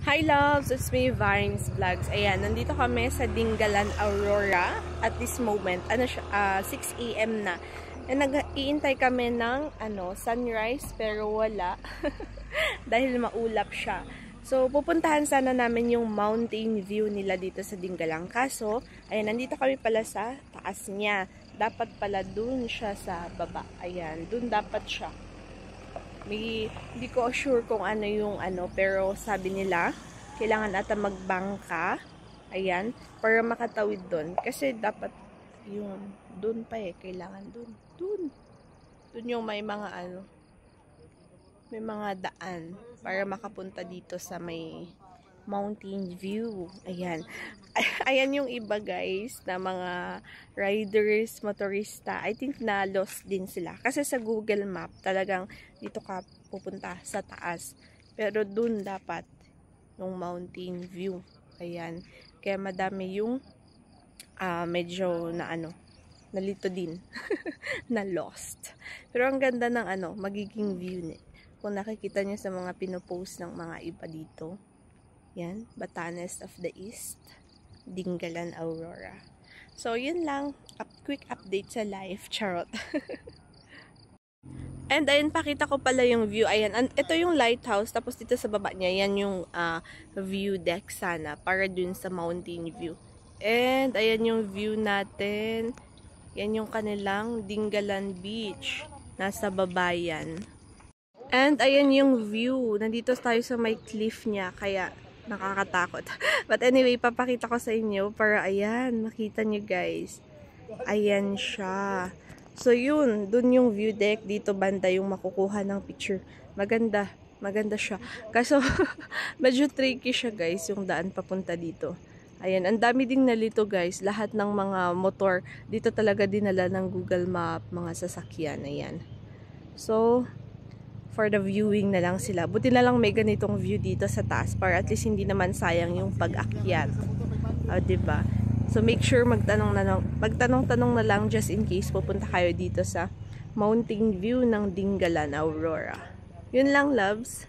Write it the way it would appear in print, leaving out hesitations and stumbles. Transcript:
Hi loves! It's me, Vines Vlogs. Ayan, nandito kami sa Dingalan, Aurora. At this moment, 6 AM na. Nag-iintay kami ng sunrise, pero wala. Dahil maulap siya. So, pupuntahan sana namin yung mountain view nila dito sa Dingalan. Kaso, ayan, nandito kami pala sa taas niya. Dapat pala dun siya sa baba. Ayan, dun dapat siya. Hindi ko sure kung ano yung pero sabi nila, kailangan ata magbangka, ayan, para makatawid doon. Kasi dapat yung doon pa kailangan doon yung may mga may mga daan para makapunta dito sa may mountain view. Ayan. Ayan yung iba guys na mga riders, motorista. I think na lost din sila. Kasi sa Google Map talagang dito ka pupunta sa taas. Pero dun dapat yung mountain view. Ayan. Kaya madami yung medyo na nalito din. Na lost. Pero ang ganda ng magiging view niya. Kung nakikita niyo sa mga pinopost ng mga iba dito. Yan, Batanes of the East, Dingalan, Aurora. So, yun lang. Quick update sa life. Charot. And ayun, pakita ko pala yung view. Ayan, ito yung lighthouse. Tapos dito sa baba niya, yan yung view deck sana. Para dun sa mountain view. And ayan yung view natin. Yan yung kanilang Dingalan Beach. Nasa baba yan. And ayan yung view. Nandito tayo sa may cliff niya. Kaya nakakatakot. But anyway, papakita ko sa inyo para ayan, makita nyo guys. Ayan siya. So yun, dun yung view deck. Dito banda yung makukuha ng picture. Maganda. Maganda siya. Kaso, medyo tricky siya guys, yung daan papunta dito. Ayan, ang dami ding nalito guys. Lahat ng mga motor, dito talaga dinala ng Google Map, mga sasakyan. Ayan. So, for the viewing na lang sila. Buti na lang may ganitong view dito sa taas para at least hindi naman sayang yung pag-akyat. Diba? So make sure magtanong-tanong na lang just in case pupunta kayo dito sa mountain view ng Dingalan, Aurora. Yun lang, loves.